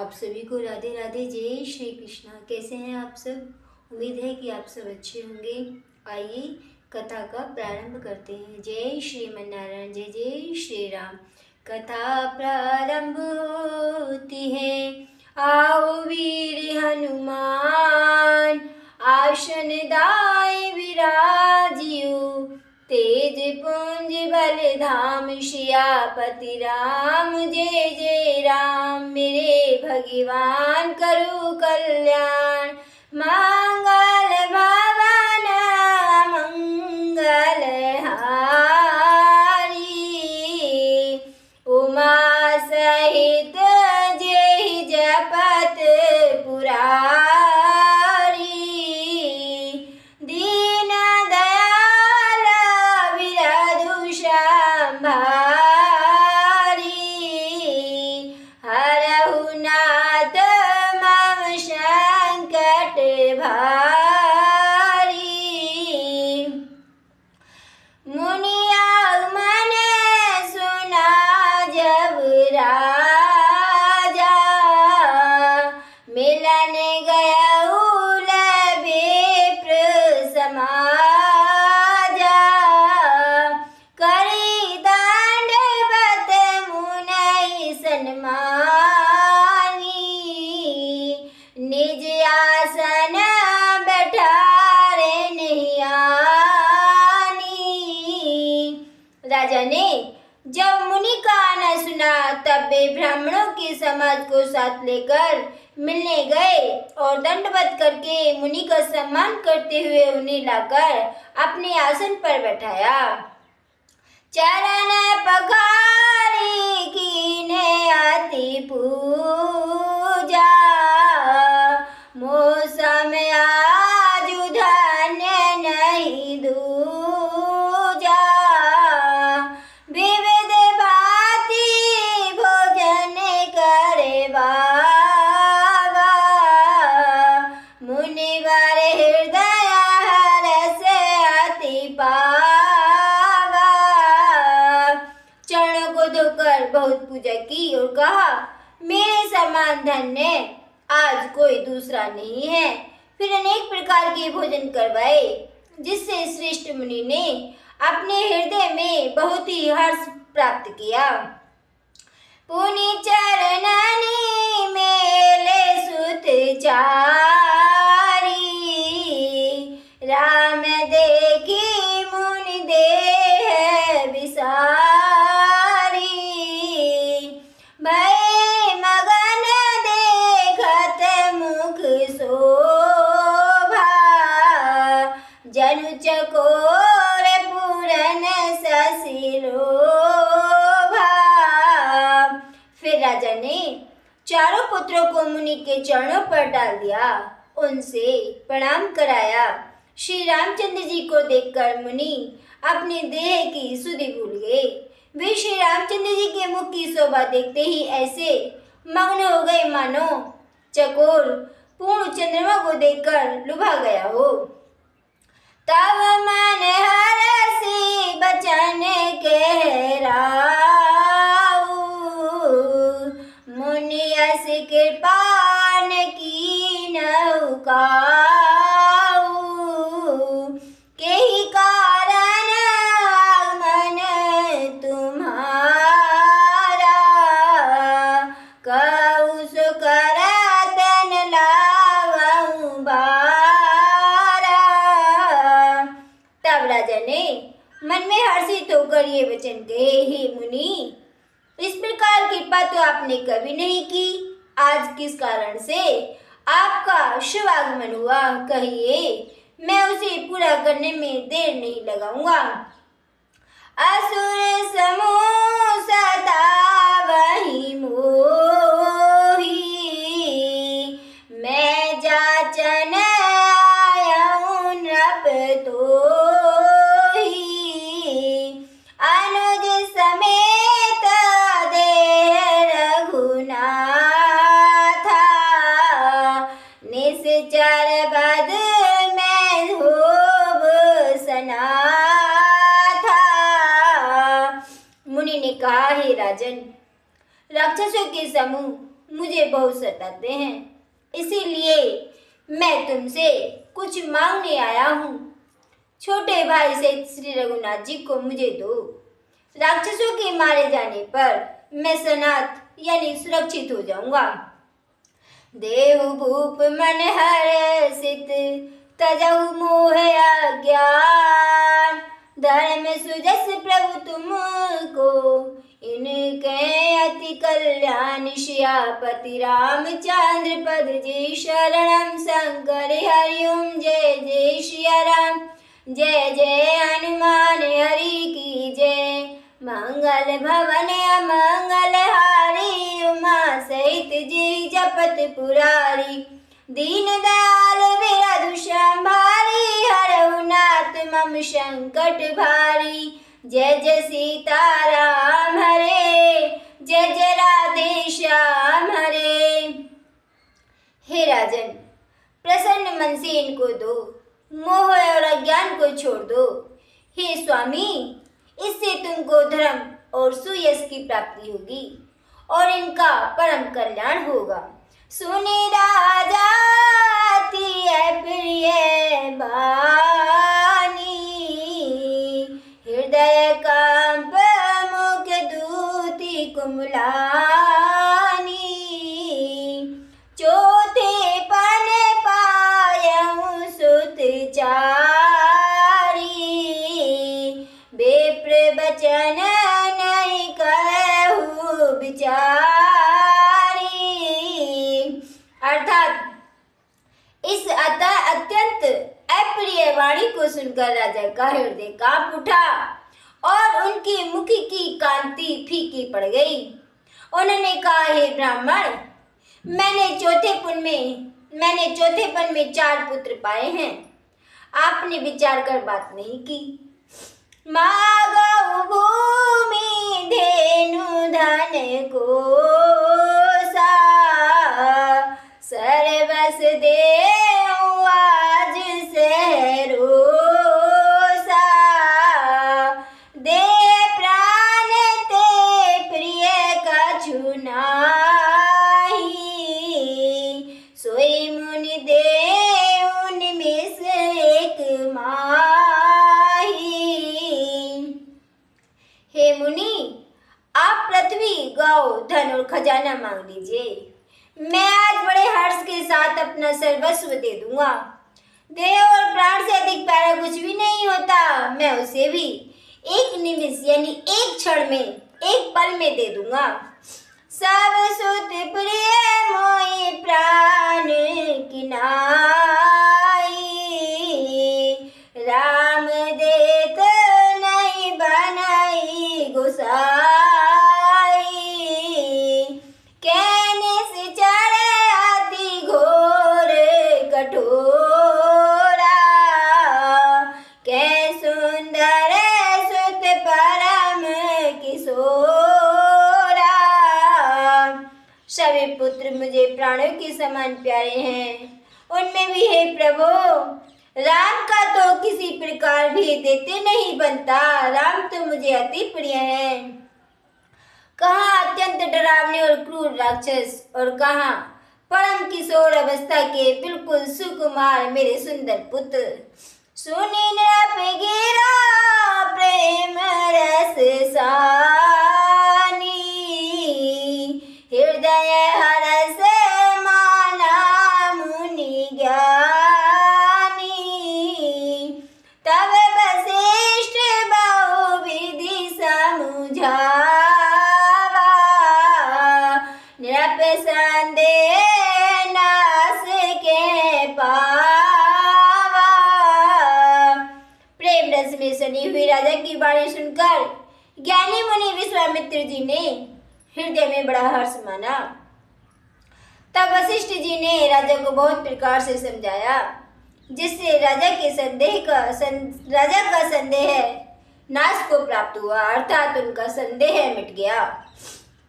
आप सभी को राधे राधे, जय श्री कृष्णा। कैसे हैं आप सब? उम्मीद है कि आप सब अच्छे होंगे। आइए कथा का प्रारंभ करते हैं। जय श्रीमन्नारायण, जय जय श्री राम। कथा प्रारंभ होती है। आओ वीर हनुमान, आसन दाय विराजियो। तेज पुंज बल धाम, सियापति राम जय जय राम। मेरे भगवान करो कल्याण, मंगल भवन मंगल हारी। उमा सहित जय जपत पुरारी। दीन दयाल विरधु संभारी। हरहु नाथ मम संकट भारी। मुनिया मन सुना जब राजा, मिलन गया विप्र समाजा। करी दंडवत मुनि सन्मानी, निज आसन बैठारे नहीं आनी। राजा ने जब मुनि का आना सुना तब वे ब्राह्मणों के समाज को साथ लेकर मिलने गए और दंडवत करके मुनि का सम्मान करते हुए उन्हें लाकर अपने आसन पर बैठाया। चरण पखारी कीन्हे अति पूजा, मौसम आजु धन्य नहीं दूजा। विविध भांति भोजन करे बाबा, मुनिवर हृदय हरष अति पावा। चरणों को धोकर बहुत पूजा की और कहा, मेरे समान धन्य आज कोई दूसरा नहीं है। फिर अनेक प्रकार के भोजन करवाए, जिससे श्रेष्ठ मुनि ने अपने हृदय में बहुत ही हर्ष प्राप्त किया। पुनि चरणनि मेले सुत चारी, राम देखी मुनि देह विसारी। भय मगन देखत मुख शोभा, जनु चकोर पूरन शशि लोभा। फिर राजा ने चारों पुत्रों को मुनि के चरणों पर डाल दिया, उनसे प्रणाम कराया। श्री रामचंद्र जी को देखकर मुनि अपने देह की सुधि भूल गए। वे श्री रामचंद्र जी के मुख की शोभा देखते ही ऐसे मग्न हो गए मानो चकोर पूर्ण चंद्रमा को देखकर लुभा गया हो। तब मन हरषि बचन कहराऊ, मुनि यस कृपान कीन्हु काऊ। केहि कारण आगमन तुम्हारा, कहु सो करत न लावहु बारा। तब राजा ने मन में हर्षित होकर ये वचन कहे, हे मुनि, इस प्रकार कृपा तो आपने कभी नहीं की, आज किस कारण से आपका शुभ आगमन हुआ, कहिए, मैं उसे पूरा करने में देर नहीं लगाऊंगा। असुर समूह सतावहि मोहि, मैं जाचन आयहु नृप तोहि। अनुज समेत देह रघुनाथा, निश्चर बद मैं धोब सनाथा। मुनि ने कहा, हे राजन, राक्षसों के समूह मुझे बहुत सताते हैं, इसीलिए मैं तुमसे कुछ मांगने आया हूँ। छोटे भाई से श्री रघुनाथ जी को मुझे दो। राक्षसों के मारे जाने पर मैं सनात यानी सुरक्षित हो जाऊंगा। देव भूप मन हर्षित तजहु मोह अज्ञान, धर्म सुजस प्रभु तुमको इनके अति कल्याण। श्यापति रामचंद्र पद जी शरणम, शंकर हरिओम जय जय सिया राम। जय जय हनुमान हरि की जय, मंगल भवन अमंगल हारी। उमा सहित जी जपत पुरारी, दीन दयाल विरधु संभारी। हरहु नाथ मम संकट भारी, जय जय सीताराम हरे, जय जय राधे श्याम हरे। हे राजन, प्रसन्न मन से इनको दो, मोह और अज्ञान को छोड़ दो। हे स्वामी, इससे तुमको धर्म और सुयश की प्राप्ति होगी और इनका परम कल्याण होगा। सुने राजा अति है प्रिय बानी, हृदय कंप मुख दूती कुमलानी। चौथे पन पायऊं सुत चारी, बेप्र बचन नहीं कहूँ विचारी। अर्थात इस अत्यंत अप्रिय वाणी को सुनकर राजा का हृदय कांप उठा और उनकी मुख की कांति फीकी पड़ गई। उन्होंने कहा, हे ब्राह्मण, मैंने चौथेपन में 4 पुत्र पाए हैं। आपने विचार कर बात नहीं की। मागौ भूमि धेनु धन कोसा, सर्वस देऊं आज सहरोसा। दे प्राण ते प्रिय कछु नाहि, सोई मुनि देऊं निमिष एक माही। हे मुनि, आप पृथ्वी, गौ, धन और खजाना मांग लीजिए। मैं आज बड़े हर्ष के साथ अपना सर्वस्व दे दूंगा। देह और प्राण से अधिक प्यारा कुछ भी नहीं होता। मैं उसे भी एक निमिष यानी एक क्षण में, एक पल में दे दूंगा। सब सुत प्रिय मोहि प्राण की नाई, राम देत नहीं बनाई गोसाई। कहने से चढ़े अति घोर कठोरा, कै सुंदर सुत परम किशोरा। सभी पुत्र मुझे प्राणों के समान प्यारे हैं। उनमें भी हे प्रभु, राम का तो किसी प्रकार भी देते नहीं बनता। राम तो मुझे अति प्रिय हैं। कहाँ अत्यंत डरावने और क्रूर राक्षस और कहाँ परम किशोर अवस्था के बिल्कुल सुकुमार मेरे सुंदर पुत्र। सुनी नृप गिरा प्रेम रस सानी, हृदय हरस माना मुनि ज्ञानी। तब वशिष्ठ बहुविधि समझावा, नृप संदेह नाश के पावा। प्रेम रस में सनी हुई राजा की वाणी सुनकर ज्ञानी मुनि विश्वामित्र जी ने हृदय में बड़ा हर्ष माना। तब वशिष्ठ जी ने राजा को बहुत प्रकार से समझाया, जिससे राजा का संदेह नाश को प्राप्त हुआ, अर्थात उनका संदेह मिट गया।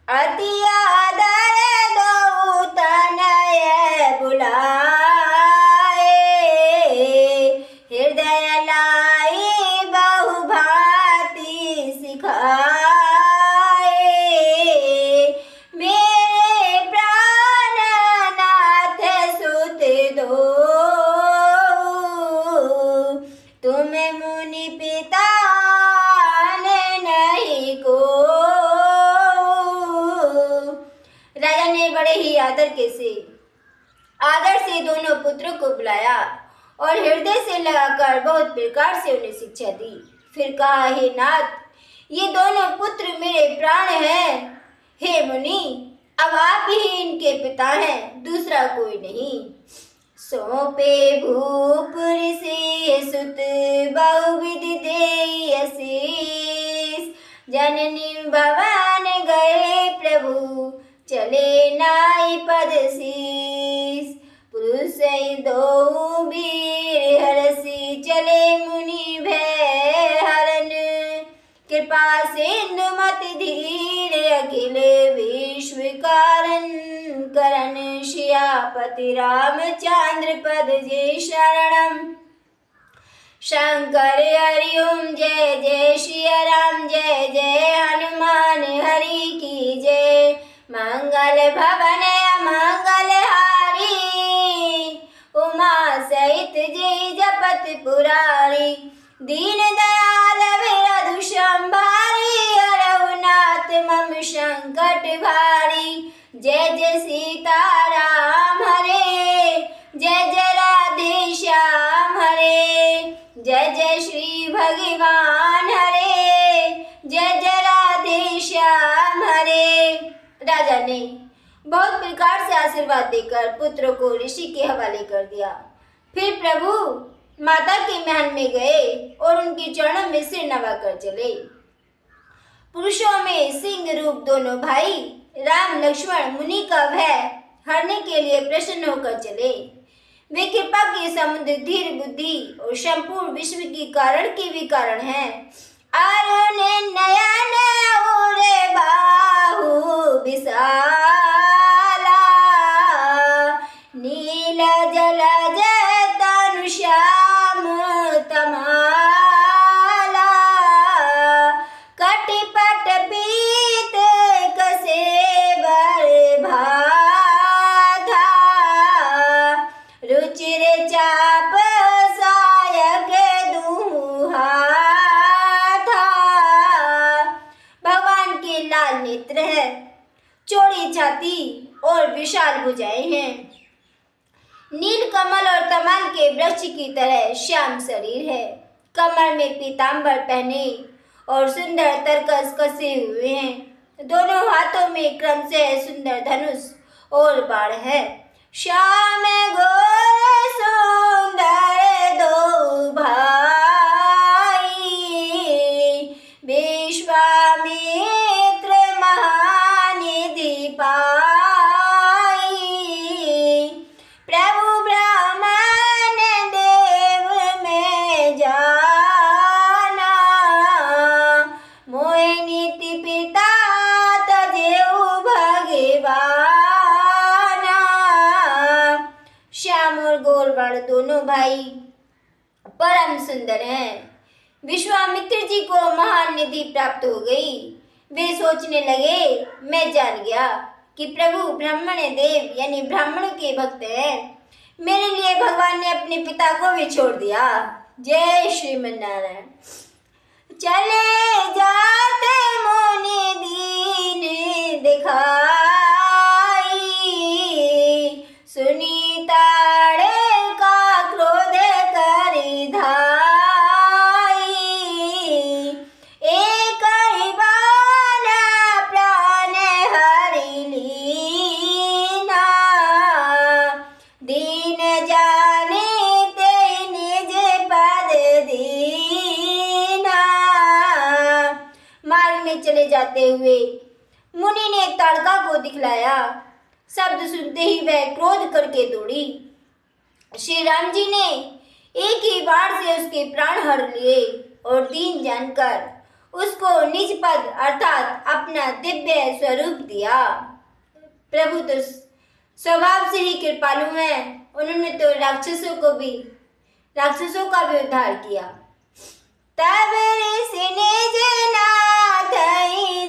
अति आदर दो तनय बुलाए, हृदय लाई बहु भांति सिखाए। मेरे प्राण राजा ने बड़े ही आदर से दोनों पुत्रों को बुलाया और हृदय से लगाकर बहुत प्रकार से उन्हें शिक्षा दी। फिर कहा, हे नाथ, ये दोनों पुत्र मेरे प्राण हैं। हे मुनि, अब आप ही इनके पिता हैं, दूसरा कोई नहीं। सौंपे भूपुर से सुत बहुविध देई आशीष। जननी भवन गए प्रभु चले नाई पद शीस। पुरुष दो वीर हरसी चले मुनि भय हरन। कृपा सिंधु मति धीर अखिल विश्व कारण करण। श्यापति रामचंद्र पद जय शरणम। शंकर हरि ओम जय जय सिया राम जय जय हनुमान हरि की जय। मंगल भवन अमंगल हारी उमा सहित जय जपत पुरारी। दीन दयाल विरधु संभारी रघुनाथ मम संकट भारी। जय जय सीताराम हरे जय जय राधे श्याम हरे। जय जय श्री भगवान हरे जय जय राधे श्याम हरे। राजा ने बहुत प्रकार से आशीर्वाद देकर पुत्र को ऋषि के हवाले कर दिया। फिर प्रभु माता के महल में गए और उनके चरणों में सिर नवाकर चले। पुरुषों में सिंह रूप दोनों भाई राम लक्ष्मण मुनि का भय हरने के लिए प्रसन्न होकर चले। वे कृपा के समुद्र धीर बुद्धि और संपूर्ण विश्व की कारण के भी कारण हैं। अरुण नयन उरे बाहु विशाला। नील जलज तनु श्याम तमाला। कटिपट पीत कसे बर भाथा। रुचिर चाप सायक दुहा था। भगवान के लाल नेत्र है, चौड़ी छाती और विशाल भुजाएं हैं। नील कमल और तमाल के वृक्ष की तरह श्याम शरीर है। कमर में पीतांबर पहने और सुंदर तरकस कसे हुए हैं। दोनों हाथों में क्रमशः सुंदर धनुष और बाण है। श्याम गोर सुंदर दो भाई। विश्वामित्र महानिधि पाई। प्रभु ब्रह्मण देव में जाना। मोहिनी पिता तजेऊ भगवाना। श्याम और गौरवर्ण दोनों भाई परम सुंदर हैं। विश्वामित्र जी को महान निधि प्राप्त हो गई। वे सोचने लगे, मैं जान गया कि प्रभु ब्राह्मण देव यानी ब्राह्मणों के भक्त हैं। मेरे लिए भगवान ने अपने पिता को भी छोड़ दिया। जय श्रीमन्नारायण। चले जाते मुनि दीन दिखाई। सुनी ताड़े का क्रोध करि धाई। एक ही बाण प्राण हरि लीना। दीन जाने ते निज पद दीना। मार्ग में चले जाते हुए मुनि ने ताड़का को दिखलाया। शब्द सुनते ही वह क्रोध करके दौड़ी। श्री राम जी ने एक ही बाण से उसके प्राण हर लिए और दीन जानकर उसको निज पद अर्थात अपना दिव्य स्वरूप दिया। प्रभु तो स्वभाव से ही कृपालु हैं। उन्होंने तो राक्षसों का भी उद्धार किया। तब ऋषि निज नाथ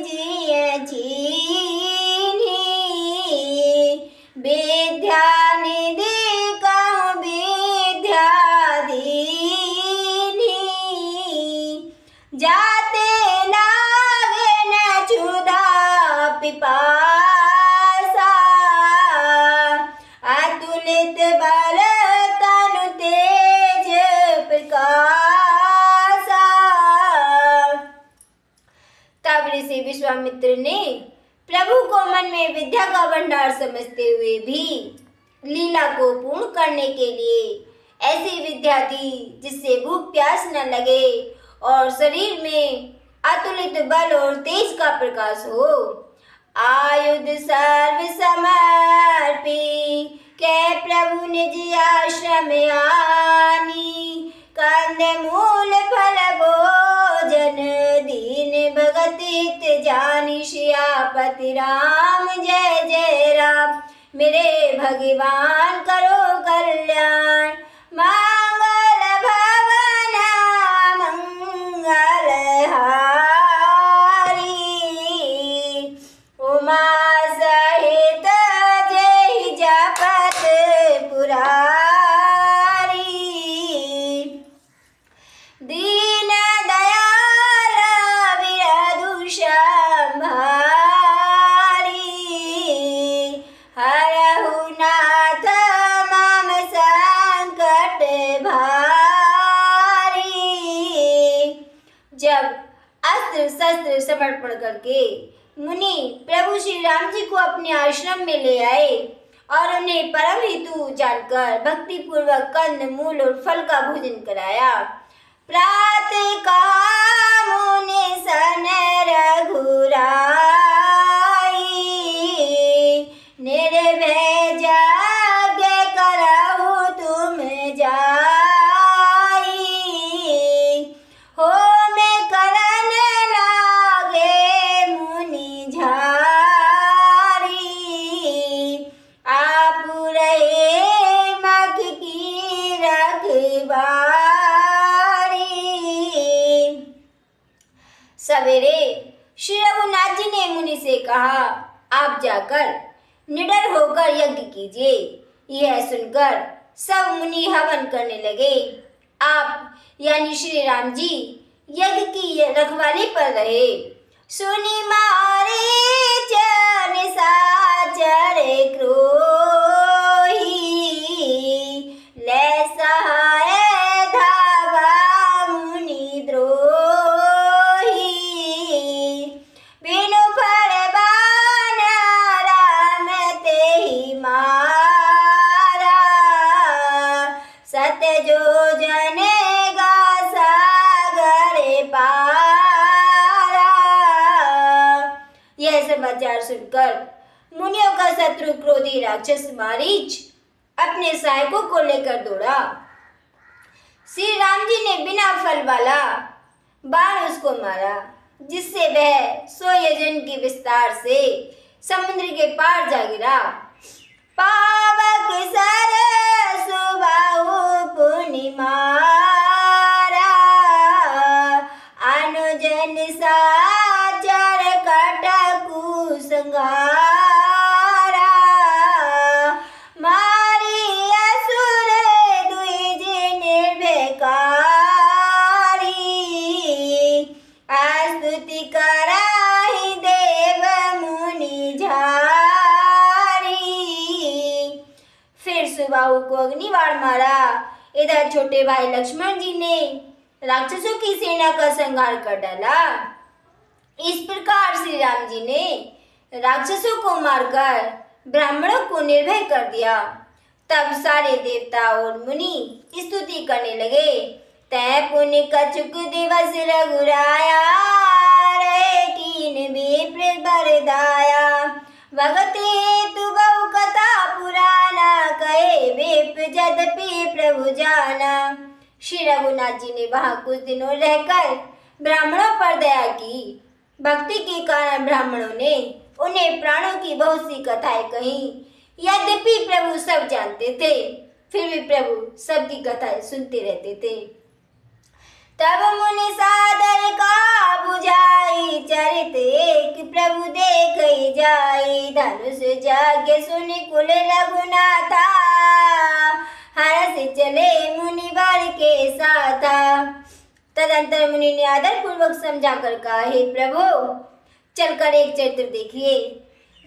जिय चीन्ही। विद्या निधि कहूँ विद्या दीन्ही। जाते लागे न क्षुधा पिपासा। का भंडार समझते हुए भी लीला को पूर्ण करने के लिए ऐसी विद्या दी जिससे भूख प्यास न लगे और शरीर में अतुलित बल और तेज का प्रकाश हो। आयुध सर्व समर्पी के प्रभु निज आश्रम आनी, कंद मूल फल भोजन दीन भगत हित जानी, सियापति राम जय जय राम, मेरे भगवान करो कल्याण, मंगल भवन मंगल हारी, उमा सहित जय जपत पुरारी, दीन दयाल विरधु संभारी, हरहु नाथ मम संकट भारी। जब अस्त्र शस्त्र समर्पण करके मुनि प्रभु श्री राम जी को अपने आश्रम में ले आए और उन्हें परम हेतु जानकर भक्ति पूर्वक कंद मूल और फल का भोजन कराया। प्रातः काल मुनि सन रघुराई, निर्भय यज्ञ करहु तुम जाई, होम करन लागे मुनि झारी, आप रहे मख की रखवारी। सवेरे श्री रघुनाथ जी ने मुनि से कहा, आप जाकर निडर होकर यज्ञ कीजिए। यह सुनकर सब मुनि हवन करने लगे। आप यानी श्री राम जी यज्ञ की रखवाली पर रहे। सुनि मारीच निशाचर क्रोही, ले सहाय धावा मुनि द्रोही, बिनु फरमान राम तेहि मारा, सत जो जनेगा सागर पारा। यह समाचार सुनकर मुनियों का शत्रु क्रोधी राक्षस मारीच अपने सहायकों को लेकर दौड़ा। श्री राम जी ने बिना फल वाला बाण उसको मारा, जिससे वह 100 योजन के विस्तार से समुद्र के पार जा गिरा। पावक सर सुबाहु पुनि मारा, अनुजन साचर कटकु संगारा, मारी असुर द्विज निर्भयकारी, स्तुति कराहि देव मुनि झारी। फिर सुबाहु को अग्निबाण मारा। इधर छोटे भाई लक्ष्मण जी ने राक्षसों की सेना का संहार कर डाला। इस प्रकार श्री राम जी ने राक्षसों को मारकर ब्राह्मणों को निर्भय कर दिया। तब सारे देवता और मुनि स्तुति करने लगे। तै पुण्य कछुक दिवस रघुराया, रे कीन विप्र बरदाया, भगते तु बहु कथा पुराना, कहे विप्र यद्यपि प्रभु जाना। श्री रघुनाथ जी ने वहां कुछ दिनों रहकर ब्राह्मणों पर दया की। भक्ति के कारण ब्राह्मणों ने उन्हें प्राणों की बहुत सी कथाएं कही। यद्यपि प्रभु सब जानते थे, फिर भी प्रभु सबकी कथाएं सुनते रहते थे। तब मुनि सादर का बुझाई, चरित एक प्रभु देख जाई, धनुष यज्ञ सुनि कुल रघुनाथा, हर्ष चले मुनि वर के साथा। तदंतर मुनि ने आदर पूर्वक समझा कर कहा, हे प्रभु, चलकर एक चरित्र देखिए।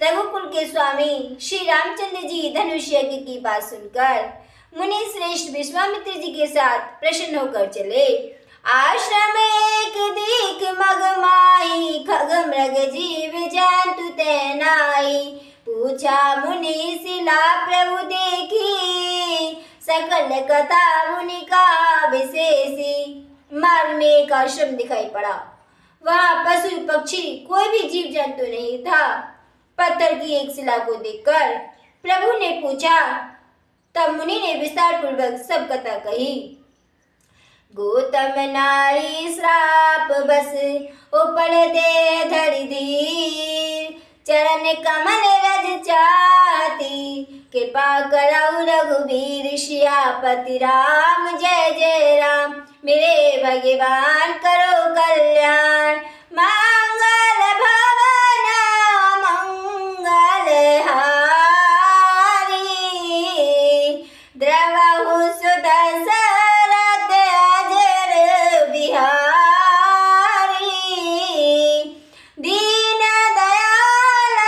रघुकुल के स्वामी श्री रामचंद्र जी धनुष यज्ञ की बात सुनकर मुनि श्रेष्ठ विश्वामित्र जी के साथ प्रसन्न होकर चले। आश्रम एक दीक मग माही, खग मृग जीव जंतु तैनाई, पूछा मुनि शिला प्रभु देखी, सकल कथा मुनि का विशेषी। मार्ग में एक आश्रम दिखाई पड़ा। वहाँ पशु पक्षी कोई भी जीव जंतु नहीं था। पत्थर की एक शिला को देखकर प्रभु ने पूछा। तब मुनि ने विस्तार पूर्वक सब कथा कही। गौतम नारी श्राप बस उपल दे धरि धीर, चरण कमल रज चाहती, कृपा करऊ रघुबीर। सियापति राम जय जय राम, मेरे भगवान करो कल्याण। मंगल भवन मंगल हारी, द्रवहु सुदशरथ अजर बिहारी। दीन दयाल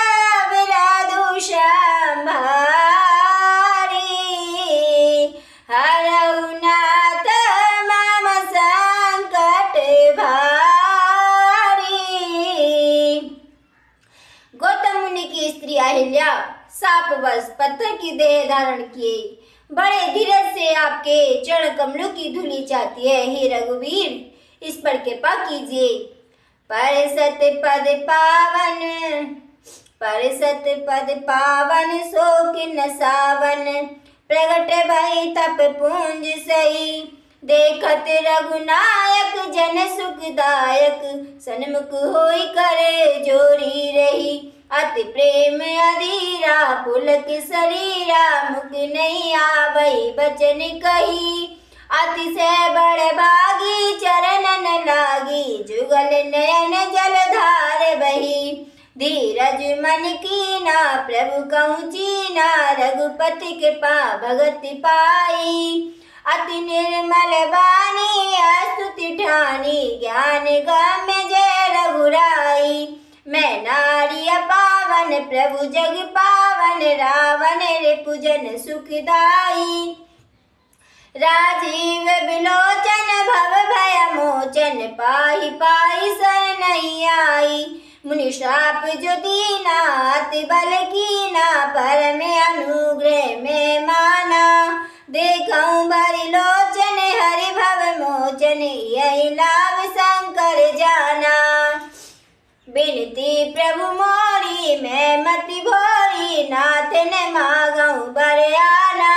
विरधु संभारी, हरहु नाथ मम संकट भारी। गौतम मुनि की स्त्री अहिल्या शापवश पत्थर की देह धारण किए बड़े धीरज से आपके चरण कमलों की धूलि चाहती है। हे रघुवीर, इस पर कृपा कीजिए। परसत पद पावन शोक न सावन, प्रगट भई तप पुंज सही। देखत रघुनायक जन सुखदायक, सन्मुख होई करे जोरी रही। अति प्रेम अधीरा पुलक शरीरा, मुख नहीं आवई बचन कही। अतिशय बड़ भागी चरणन लागी, जुगल नयन जलधार बही। धीरज मन कीना प्रभु कहूँ चीना, रघुपति कृपा भगति पाई। अति निर्मल वाणी स्तुति ठानी, ज्ञान गम्य जय रघुराई। मैं नारी पावन प्रभु जग पावन, रावण रिपुजन सुखदाई। राजीव विलोचन भव भय मोचन, पाहि पाहि शरण आई। मुनि श्राप जो दीना अति बल कीना, परम अनुग्रह में माना। देखऊं भरि लोचन हरि भव मोचन, यही लाभ शंकर जाना। बिनती प्रभु मोरी मैं मति भोरी, नाथ न मांगऊं बर आना।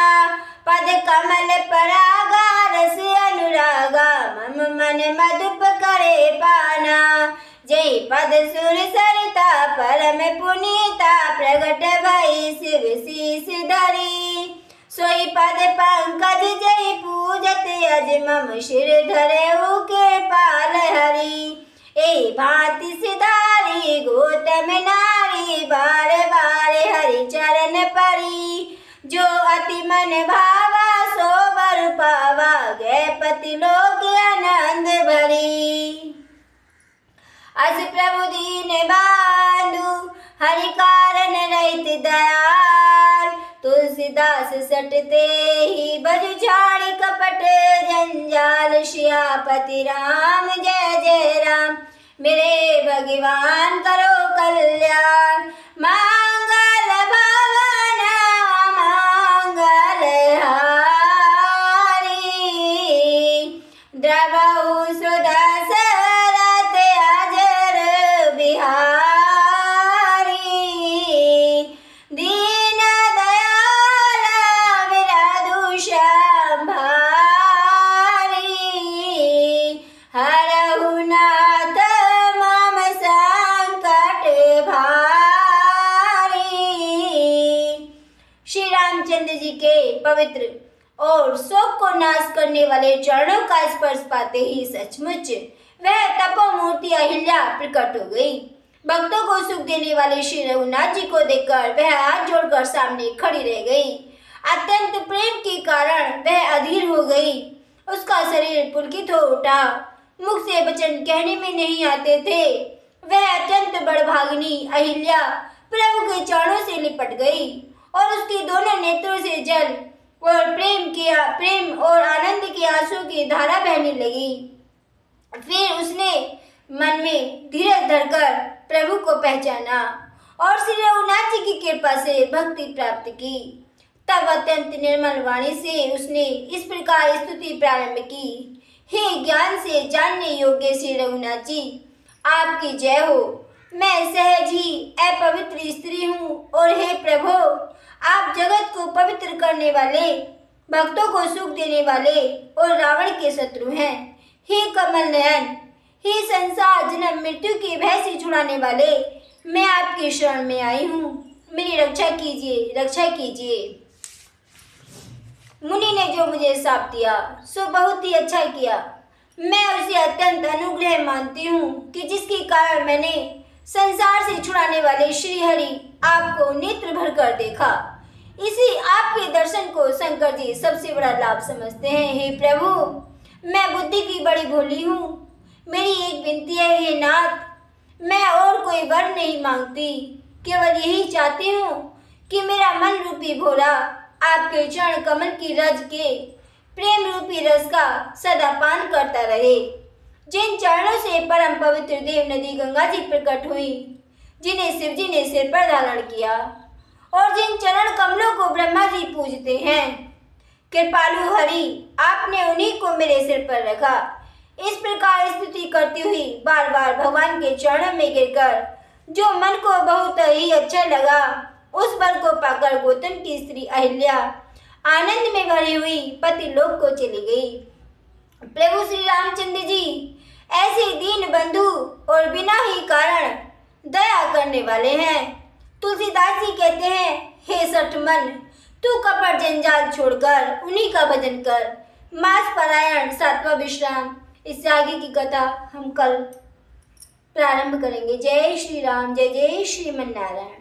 पद कमल परागा रस अनुरागा, मम मन मधुप करे पाना। जय पद सुर सरिता परम पुनीता, प्रगट भई शिव शीस धरी। सोई पद पंकज जय पूजत अज, मम शिर धरेउ कृपाल हरि। ए भांति सिधारी गौतम नारी, बार बार हरि चरण परी। जो अति मन भावा सो वर पावा, गए पति लोक आनंद भरी। अस प्रभु दीन बांधु, हरि कारण रहित दयाल। तुलसीदास सटते ही बजु झाड़ी कपट जंजाल। सियापति राम जय जय राम, मेरे भगवान करो कल्याण। मंगल भवन मंगल हारी, द्रवहु सुदशरथ अजर बिहारी। दीन दयाल विरधु संभारी, हरहु नाथ मम संकट भारी। श्री रामचंद्र जी के पवित्र और शोक को नाश करने वाले चरणों का स्पर्श पाते ही सचमुच वह तपोमूर्ति अहिल्या प्रकट हो गई। भक्तों को सुख देने वाले श्री रघुनाथ जी को देखकर वह हाथ जोड़कर सामने खड़ी रह गई। अत्यंत प्रेम के कारण वह अधीर हो गई। उसका शरीर पुलकित हो उठा। मुख से वचन कहने में नहीं आते थे। वह अत्यंत बड़भागिनी अहिल्या प्रभु के चरणों से लिपट गई और उसके दोनों नेत्रों से जल और प्रेम और आनंद के आंसू की धारा बहने लगी। फिर उसने मन में धीरज धरकर प्रभु को पहचाना और श्री रघुनाथ जी की कृपा से भक्ति प्राप्त की। तब अत्यंत निर्मल वाणी से उसने इस प्रकार स्तुति प्रारंभ की। हे ज्ञान से जानने योग्य श्री रघुनाथ जी, आपकी जय हो। मैं सहज ही अपवित्र स्त्री हूँ और हे प्रभु, आप जगत को पवित्र करने वाले, भक्तों को सुख देने वाले और रावण के शत्रु हैं। हे कमल नयन, हे संसार जन्म मृत्यु के भय से छुड़ाने वाले, मैं आपकी शरण में आई हूँ, मेरी रक्षा कीजिए, रक्षा कीजिए। मुनि ने जो मुझे शाप दिया सो बहुत ही अच्छा किया। मैं उसे अत्यंत अनुग्रह मानती हूँ कि जिसके कारण मैंने संसार से छुड़ाने वाले श्री हरि आपको नेत्र भर कर देखा। इसी आपके दर्शन को शंकर जी सबसे बड़ा लाभ समझते हैं। हे प्रभु, मैं बुद्धि की बड़ी भोली हूँ, मेरी एक विनती है हे नाथ, मैं और कोई वर नहीं मांगती, केवल यही चाहती हूँ कि मेरा मन रूपी भोला आपके चरण कमल की रज के प्रेम रूपी रस का सदा पान करता रहे। जिन चरणों से परम पवित्र देव नदी गंगा जी प्रकट हुई, जिन्हें शिव जी ने सिर पर धारण किया और जिन चरण कमलों को ब्रह्मा जी पूजते हैं, कृपालु हरि आपने उन्हीं को मेरे सिर पर रखा। इस प्रकार स्तुति करती हुई बार बार भगवान के चरणों में गिरकर जो मन को बहुत ही अच्छा लगा, उस वर को पाकर गौतम की स्त्री अहिल्या आनंद में भरी हुई पति लोक को चली गई। प्रभु श्री रामचंद्र जी ऐसे दीन बंधु और बिना ही कारण दया करने वाले हैं। तुलसीदास जी कहते हैं, हे सठ मन, तू कपट जंजाल छोड़कर उन्हीं का भजन कर, मास परायण सात्वा विश्राम। इससे आगे की कथा हम कल प्रारंभ करेंगे। जय श्री राम, जय जय श्रीमन नारायण।